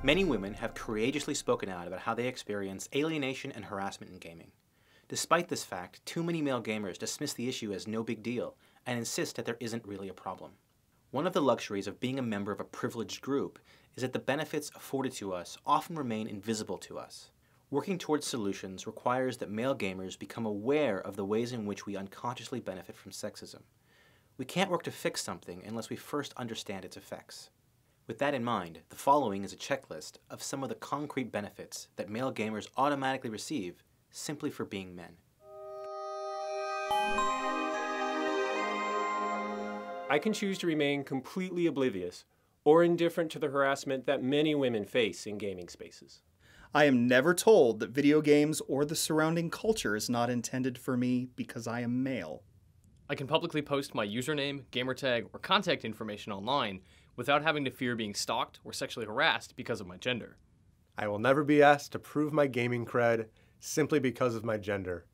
Many women have courageously spoken out about how they experience alienation and harassment in gaming. Despite this fact, too many male gamers dismiss the issue as no big deal and insist that there isn't really a problem. One of the luxuries of being a member of a privileged group is that the benefits afforded to us often remain invisible to us. Working towards solutions requires that male gamers become aware of the ways in which we unconsciously benefit from sexism. We can't work to fix something unless we first understand its effects. With that in mind, the following is a checklist of some of the concrete benefits that male gamers automatically receive simply for being men. I can choose to remain completely oblivious or indifferent to the harassment that many women face in gaming spaces. I am never told that video games or the surrounding culture is not intended for me because I am male. I can publicly post my username, gamertag, or contact information online without having to fear being stalked or sexually harassed because of my gender. I will never be asked to prove my gaming cred simply because of my gender.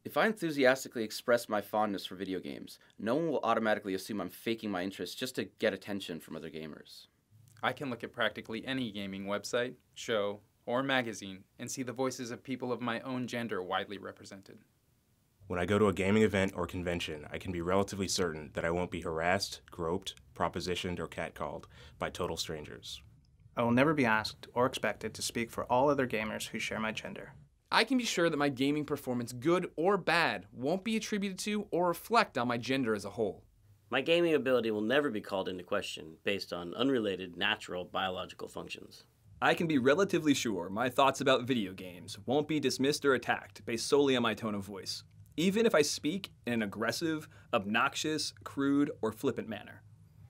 If I enthusiastically express my fondness for video games, no one will automatically assume I'm faking my interest just to get attention from other gamers. I can look at practically any gaming website, show, or magazine and see the voices of people of my own gender widely represented. When I go to a gaming event or convention, I can be relatively certain that I won't be harassed, groped, propositioned, or catcalled by total strangers. I will never be asked or expected to speak for all other gamers who share my gender. I can be sure that my gaming performance, good or bad, won't be attributed to or reflect on my gender as a whole. My gaming ability will never be called into question based on unrelated natural biological functions. I can be relatively sure my thoughts about video games won't be dismissed or attacked based solely on my tone of voice, even if I speak in an aggressive, obnoxious, crude, or flippant manner.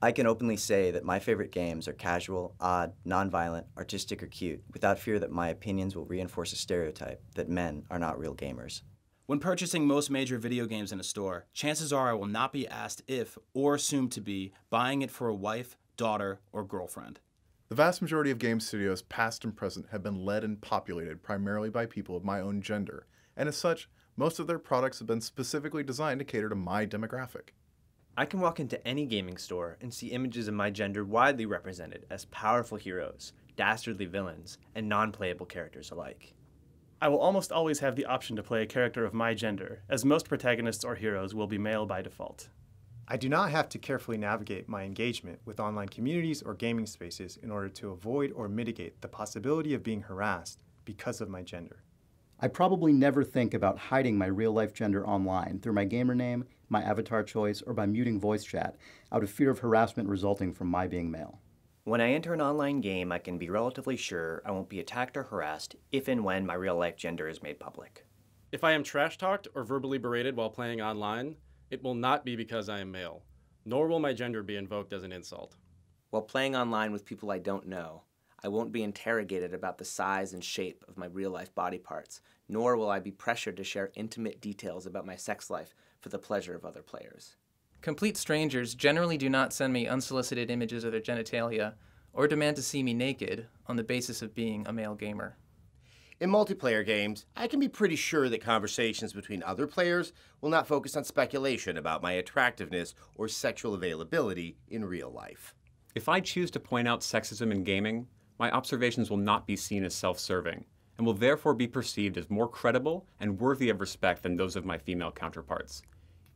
I can openly say that my favorite games are casual, odd, nonviolent, artistic, or cute, without fear that my opinions will reinforce a stereotype that men are not real gamers. When purchasing most major video games in a store, chances are I will not be asked if, or assumed to be, buying it for a wife, daughter, or girlfriend. The vast majority of game studios, past and present, have been led and populated primarily by people of my own gender, and as such, most of their products have been specifically designed to cater to my demographic. I can walk into any gaming store and see images of my gender widely represented as powerful heroes, dastardly villains, and non-playable characters alike. I will almost always have the option to play a character of my gender, as most protagonists or heroes will be male by default. I do not have to carefully navigate my engagement with online communities or gaming spaces in order to avoid or mitigate the possibility of being harassed because of my gender. I probably never think about hiding my real-life gender online through my gamer name, my avatar choice, or by muting voice chat out of fear of harassment resulting from my being male. When I enter an online game, I can be relatively sure I won't be attacked or harassed if and when my real-life gender is made public. If I am trash-talked or verbally berated while playing online, it will not be because I am male, nor will my gender be invoked as an insult. While playing online with people I don't know, I won't be interrogated about the size and shape of my real-life body parts, nor will I be pressured to share intimate details about my sex life for the pleasure of other players. Complete strangers generally do not send me unsolicited images of their genitalia or demand to see me naked on the basis of being a male gamer. In multiplayer games, I can be pretty sure that conversations between other players will not focus on speculation about my attractiveness or sexual availability in real life. If I choose to point out sexism in gaming, my observations will not be seen as self-serving, and will therefore be perceived as more credible and worthy of respect than those of my female counterparts,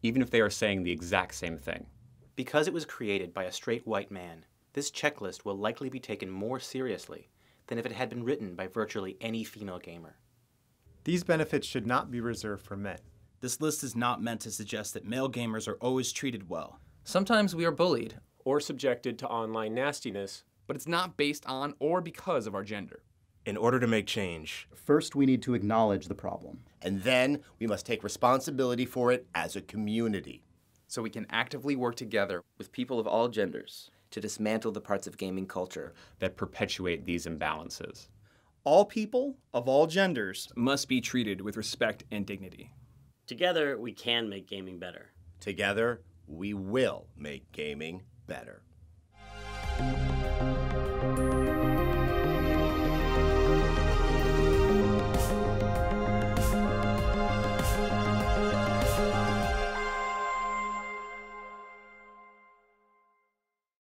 even if they are saying the exact same thing. Because it was created by a straight white man, this checklist will likely be taken more seriously than if it had been written by virtually any female gamer. These benefits should not be reserved for men. This list is not meant to suggest that male gamers are always treated well. Sometimes we are bullied. Or subjected to online nastiness. But it's not based on or because of our gender. In order to make change, first we need to acknowledge the problem. And then we must take responsibility for it as a community. So we can actively work together with people of all genders to dismantle the parts of gaming culture that perpetuate these imbalances. All people of all genders must be treated with respect and dignity. Together, we can make gaming better. Together, we will make gaming better.